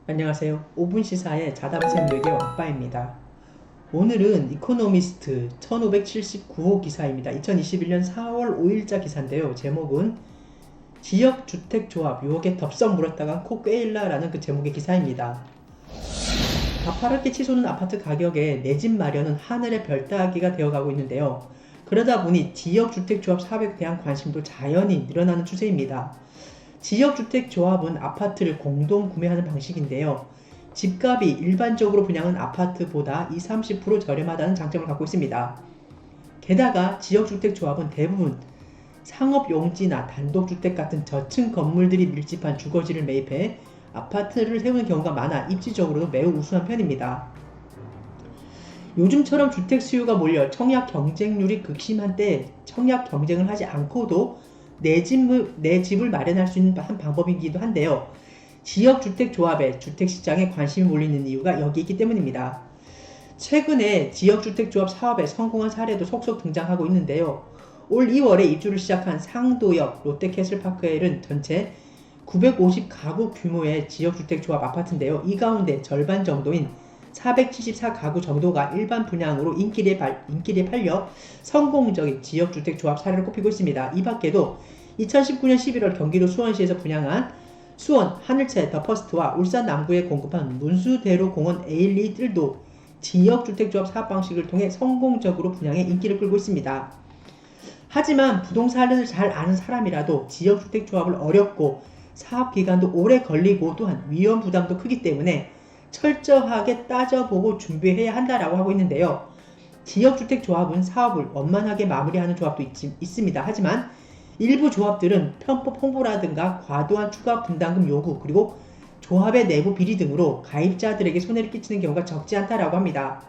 안녕하세요. 5분 시사의 자담샘력의 왕빠입니다. 오늘은 이코노미스트 1579호 기사입니다. 2021년 4월 5일자 기사인데요. 제목은 지역주택조합 유혹에 덥석 물었다간 코 꿰일라라는 그 제목의 기사입니다. 가파르게 치솟는 아파트 가격에 내 집 마련은 하늘의 별 따기가 되어가고 있는데요. 그러다 보니 지역주택조합 사업에 대한 관심도 자연히 늘어나는 추세입니다. 지역주택조합은 아파트를 공동 구매하는 방식인데요. 집값이 일반적으로 분양한 아파트보다 20-30% 저렴하다는 장점을 갖고 있습니다. 게다가 지역주택조합은 대부분 상업용지나 단독주택 같은 저층 건물들이 밀집한 주거지를 매입해 아파트를 세우는 경우가 많아 입지적으로도 매우 우수한 편입니다. 요즘처럼 주택 수요가 몰려 청약 경쟁률이 극심한 때에 청약 경쟁을 하지 않고도 내 집을 마련할 수 있는 한 방법이기도 한데요. 지역주택조합의 주택시장에 관심이 몰리는 이유가 여기 있기 때문입니다. 최근에 지역주택조합 사업에 성공한 사례도 속속 등장하고 있는데요. 올 2월에 입주를 시작한 상도역 롯데캐슬파크엘은 전체 950가구 규모의 지역주택조합 아파트인데요. 이 가운데 절반 정도인 474가구 정도가 일반 분양으로 인기리에 팔려 성공적인 지역주택조합 사례를 꼽히고 있습니다. 이 밖에도 2019년 11월 경기도 수원시에서 분양한 수원 하늘채 더퍼스트와 울산 남구에 공급한 문수대로 공원 에일리들도 지역주택조합 사업 방식을 통해 성공적으로 분양에 인기를 끌고 있습니다. 하지만 부동산을 잘 아는 사람이라도 지역주택조합을 어렵고 사업기간도 오래 걸리고 또한 위험 부담도 크기 때문에 철저하게 따져보고 준비해야 한다라고 하고 있는데요. 지역주택조합은 사업을 원만하게 마무리하는 조합도 있습니다. 하지만 일부 조합들은 편법 홍보라든가 과도한 추가 분담금 요구 그리고 조합의 내부 비리 등으로 가입자들에게 손해를 끼치는 경우가 적지 않다라고 합니다.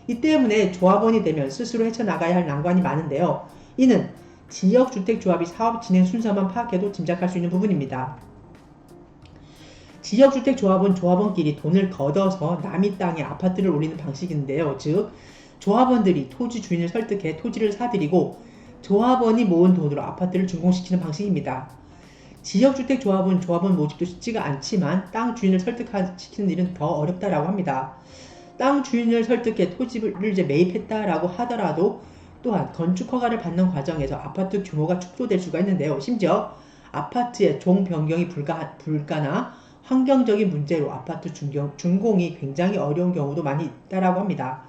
이 때문에 조합원이 되면 스스로 헤쳐나가야 할 난관이 많은데요. 이는 지역주택조합이 사업 진행 순서만 파악해도 짐작할 수 있는 부분입니다. 지역주택조합은 조합원끼리 돈을 걷어서 남의 땅에 아파트를 올리는 방식인데요. 즉 조합원들이 토지 주인을 설득해 토지를 사들이고 조합원이 모은 돈으로 아파트를 준공시키는 방식입니다. 지역주택조합은 조합원 모집도 쉽지가 않지만 땅 주인을 설득시키는 일은 더 어렵다라고 합니다. 땅 주인을 설득해 토지를 매입했다라고 하더라도 또한 건축허가를 받는 과정에서 아파트 규모가 축소될 수가 있는데요. 심지어 아파트의 종 변경이 불가나 환경적인 문제로 아파트 준공이 굉장히 어려운 경우도 많이 있다라고 합니다.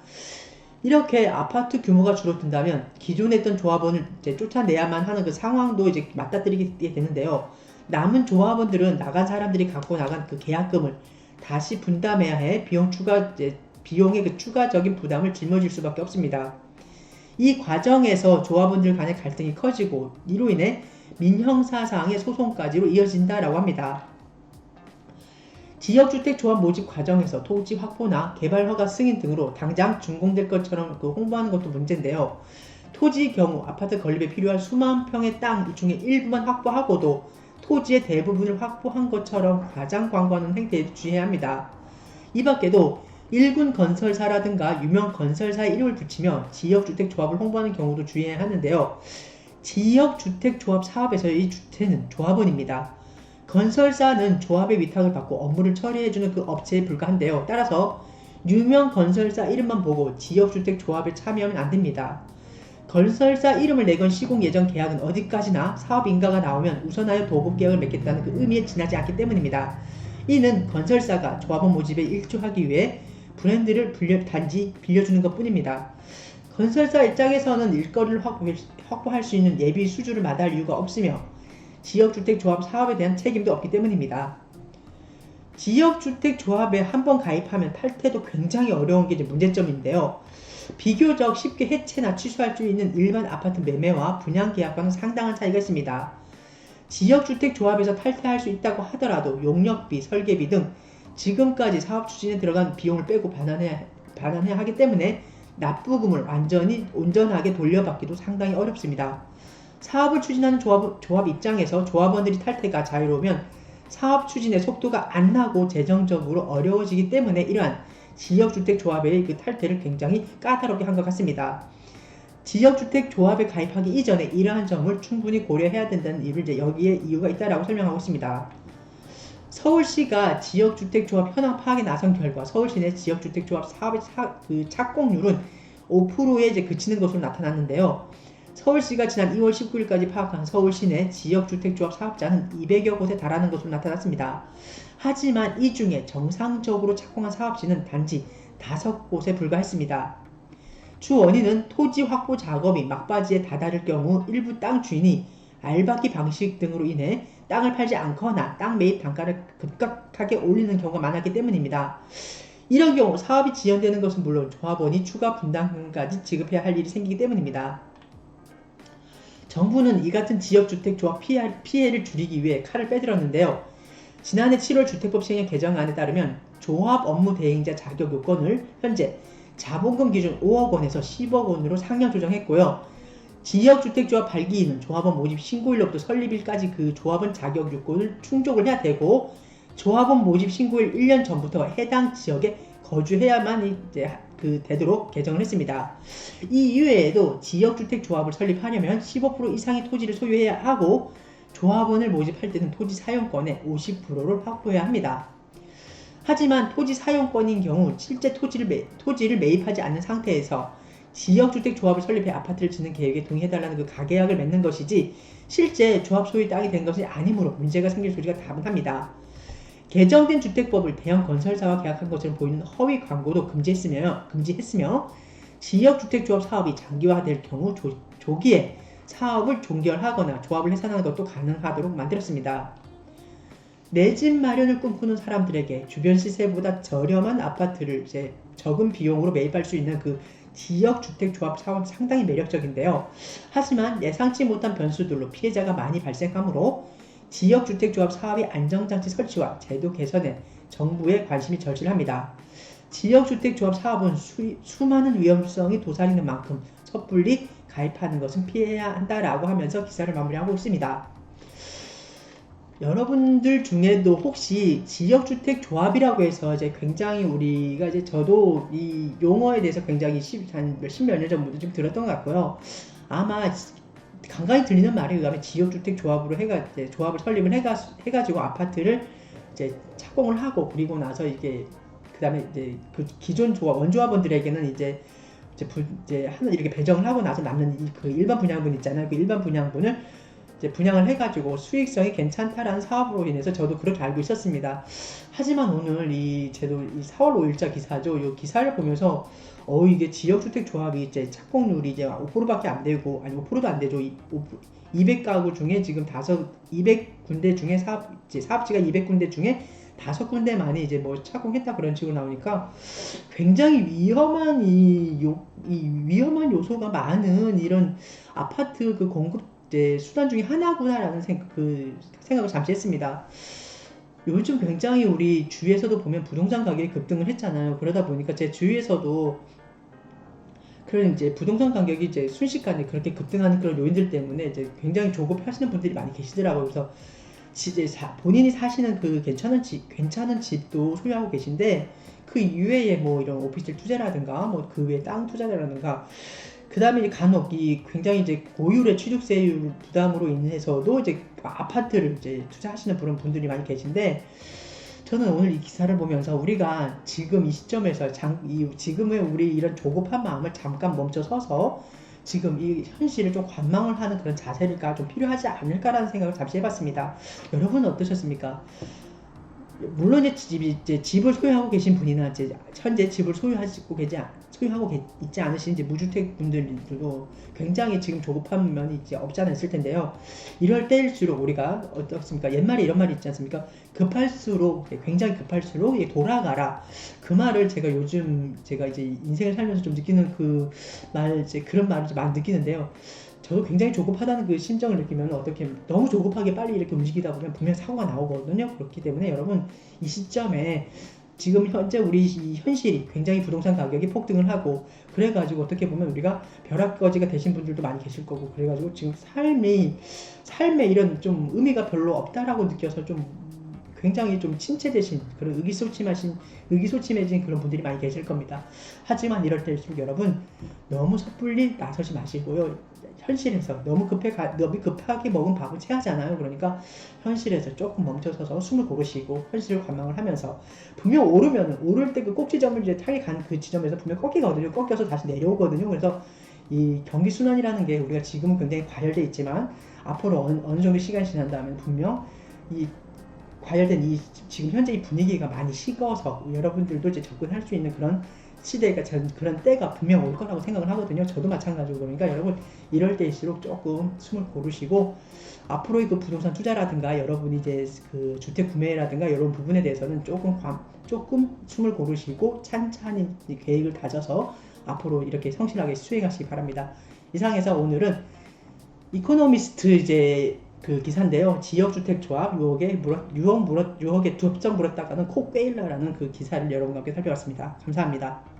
이렇게 아파트 규모가 줄어든다면 기존에 있던 조합원을 쫓아내야만 하는 그 상황도 맞닥뜨리게 되는데요. 남은 조합원들은 나간 사람들이 갖고 나간 그 계약금을 다시 분담해야 해 비용의 그 추가적인 부담을 짊어질 수밖에 없습니다. 이 과정에서 조합원들 간의 갈등이 커지고 이로 인해 민형사상의 소송까지로 이어진다라고 합니다. 지역주택조합 모집 과정에서 토지 확보나 개발허가 승인 등으로 당장 준공될 것처럼 홍보하는 것도 문제인데요. 토지의 경우 아파트 건립에 필요한 수만 평의 땅 중에 일부만 확보하고도 토지의 대부분을 확보한 것처럼 과장 광고하는 행태에 주의해야 합니다. 이 밖에도 일군 건설사라든가 유명 건설사의 이름을 붙이며 지역주택조합을 홍보하는 경우도 주의해야 하는데요. 지역주택조합 사업에서의 이 주체는 조합원입니다. 건설사는 조합의 위탁을 받고 업무를 처리해주는 그 업체에 불과한데요. 따라서 유명 건설사 이름만 보고 지역주택조합에 참여하면 안됩니다. 건설사 이름을 내건 시공 예정 계약은 어디까지나 사업 인가가 나오면 우선하여 도급 계약을 맺겠다는 그 의미에 지나지 않기 때문입니다. 이는 건설사가 조합원 모집에 일조하기 위해 브랜드를 단지 빌려주는 것 뿐입니다. 건설사 입장에서는 일거리를 확보할 수 있는 예비 수주를 마다할 이유가 없으며 지역주택조합 사업에 대한 책임도 없기 때문입니다. 지역주택조합에 한번 가입하면 탈퇴도 굉장히 어려운 게 문제점인데요. 비교적 쉽게 해체나 취소할 수 있는 일반 아파트 매매와 분양계약과는 상당한 차이가 있습니다. 지역주택조합에서 탈퇴할 수 있다고 하더라도 용역비, 설계비 등 지금까지 사업 추진에 들어간 비용을 빼고 반환해야 하기 때문에 납부금을 온전하게 돌려받기도 상당히 어렵습니다. 사업을 추진하는 조합 입장에서 조합원들이 탈퇴가 자유로우면 사업 추진의 속도가 안 나고 재정적으로 어려워지기 때문에 이러한 지역주택조합의 그 탈퇴를 굉장히 까다롭게 한 것 같습니다. 지역주택조합에 가입하기 이전에 이러한 점을 충분히 고려해야 된다는 이유를 여기에 이유가 있다라고 설명하고 있습니다. 서울시가 지역주택조합 현황 파악에 나선 결과 서울시 내 지역주택조합 사업의 착공률은 5%에 이제 그치는 것으로 나타났는데요. 서울시가 지난 2월 19일까지 파악한 서울시 내 지역주택조합 사업자는 200여 곳에 달하는 것으로 나타났습니다. 하지만 이 중에 정상적으로 착공한 사업지는 단지 5곳에 불과했습니다. 주 원인은 토지 확보 작업이 막바지에 다다를 경우 일부 땅 주인이 알박기 방식 등으로 인해 땅을 팔지 않거나 땅 매입 단가를 급격하게 올리는 경우가 많았기 때문입니다. 이런 경우 사업이 지연되는 것은 물론 조합원이 추가 분담금까지 지급해야 할 일이 생기기 때문입니다. 정부는 이 같은 지역주택조합 피해를 줄이기 위해 칼을 빼들었는데요. 지난해 7월 주택법 시행 개정안에 따르면 조합 업무 대행자 자격 요건을 현재 자본금 기준 5억 원에서 10억 원으로 상향 조정했고요. 지역주택조합 발기인은 조합원 모집 신고일로부터 설립일까지 그 조합원 자격 요건을 충족을 해야 되고 조합원 모집 신고일 1년 전부터 해당 지역에 거주해야만 이제 되도록 개정을 했습니다. 이 이외에도 지역주택조합을 설립하려면 15% 이상의 토지를 소유해야 하고 조합원을 모집할 때는 토지 사용권의 50%를 확보해야 합니다. 하지만 토지 사용권인 경우 실제 토지를 매입하지 않는 상태에서 지역주택조합을 설립해 아파트를 짓는 계획에 동의해달라는 그 가계약을 맺는 것이지 실제 조합 소유 땅이 된 것이 아니므로 문제가 생길 소지가 다분합니다. 개정된 주택법을 대형 건설사와 계약한 것처럼 보이는 허위 광고도 금지했으며 지역주택조합 사업이 장기화될 경우 조기에 사업을 종결하거나 조합을 해산하는 것도 가능하도록 만들었습니다. 내 집 마련을 꿈꾸는 사람들에게 주변 시세보다 저렴한 아파트를 이제 적은 비용으로 매입할 수 있는 그 지역주택조합 사업은 상당히 매력적인데요. 하지만 예상치 못한 변수들로 피해자가 많이 발생하므로 지역주택조합 사업의 안정장치 설치와 제도 개선에 정부의 관심이 절실합니다. 지역주택조합 사업은 수많은 위험성이 도사리는 만큼 섣불리 가입하는 것은 피해야 한다라고 하면서 기사를 마무리하고 있습니다. 여러분들 중에도 혹시 지역주택조합이라고 해서 이제 굉장히 우리가 이제 저도 이 용어에 대해서 굉장히 한 몇십 년 전부터 좀 들었던 것 같고요. 아마 간간히 들리는 말에 의하면 지역주택조합으로 조합을 설립을 해가지고 아파트를 이제 착공을 하고 그리고 나서 이게 그 다음에 이제 그 기존 원조합원들에게는 이제 하나 이렇게 배정을 하고 나서 남는 그 일반 분양분 있잖아요. 그 일반 분양분을 이제 분양을 해가지고 수익성이 괜찮다라는 사업으로 인해서 저도 그렇게 알고 있었습니다. 하지만 오늘 이 4월 5일자 기사죠. 이 기사를 보면서 이게 지역주택조합이 이제 착공률이 이제 5%밖에 안 되고, 아니 5%도 안 되죠. 200가구 중에 지금 200군데 중에 사업지가 200군데 중에 5군데만이 이제 뭐 착공했다 그런 식으로 나오니까 굉장히 위험한 위험한 요소가 많은 이런 아파트 그 공급 수단 중에 하나구나라는 생각을 잠시 했습니다. 요즘 굉장히 우리 주위에서도 보면 부동산 가격이 급등을 했잖아요. 그러다 보니까 제 주위에서도 그런 이제 부동산 가격이 이제 순식간에 그렇게 급등하는 그런 요인들 때문에 이제 굉장히 조급하시는 분들이 많이 계시더라고요. 그래서 본인이 사시는 그 괜찮은 집도 소유하고 계신데 그 이외에 뭐 이런 오피스텔 투자라든가 뭐 그 외에 땅 투자라든가 그 다음에 간혹 굉장히 이제 고율의 취득세율 부담으로 인해서도 이제 아파트를 이제 투자하시는 그런 분들이 많이 계신데 저는 오늘 이 기사를 보면서 우리가 지금 이 시점에서 지금의 우리 이런 조급한 마음을 잠깐 멈춰서서 지금 이 현실을 좀 관망을 하는 그런 자세가 좀 필요하지 않을까라는 생각을 잠시 해봤습니다. 여러분은 어떠셨습니까? 물론 이제 집을 소유하고 계신 분이나 이제 현재 집을 소유하고 있지 않으신 이제 무주택 분들도 굉장히 지금 조급한 면이 이제 없지 않아 있을 텐데요. 이럴 때일수록 우리가 어떻습니까? 옛말에 이런 말이 있지 않습니까? 굉장히 급할수록 돌아가라. 그 말을 제가 요즘 제가 이제 인생을 살면서 좀 느끼는 그런 말을 좀 많이 느끼는데요. 저도 굉장히 조급하다는 그 심정을 느끼면 너무 조급하게 빨리 이렇게 움직이다 보면 분명 사고가 나오거든요. 그렇기 때문에 여러분 이 시점에 지금 현재 우리 이 현실이 굉장히 부동산 가격이 폭등을 하고 그래가지고 어떻게 보면 우리가 벼락거지가 되신 분들도 많이 계실 거고 그래가지고 지금 삶에 이런 좀 의미가 별로 없다라고 느껴서 좀 굉장히 좀 침체되신 그런 의기소침해진 그런 분들이 많이 계실 겁니다. 하지만 이럴 때일수록 여러분 너무 섣불리 나서지 마시고요. 현실에서 너무 급하게 먹은 밥은 체하잖아요. 그러니까 현실에서 조금 멈춰서서 숨을 고르시고 현실을 관망을 하면서 분명 오를 때 그 꼭지점을 이제 타게 간 그 지점에서 분명 꺾이거든요. 꺾여서 다시 내려오거든요. 그래서 이 경기 순환이라는 게 우리가 지금은 굉장히 과열돼 있지만 앞으로 어느 정도 시간이 지난 다음에 분명 이 과열된 이 지금 현재 이 분위기가 많이 식어서 여러분들도 이제 접근할 수 있는 그런 시대가 그런 때가 분명 올 거라고 생각을 하거든요. 저도 마찬가지고. 그러니까 여러분 이럴 때일수록 조금 숨을 고르시고 앞으로의 그 부동산 투자라든가 여러분이 이제 그 주택 구매라든가 이런 부분에 대해서는 조금 숨을 고르시고 찬찬히 계획을 다져서 앞으로 이렇게 성실하게 수행하시기 바랍니다. 이상해서 오늘은 이코노미스트 이제 그 기사인데요. 지역주택조합 유혹에 두 점 물었다가는 코 꿰일라라는 그 기사를 여러분과 함께 살펴봤습니다. 감사합니다.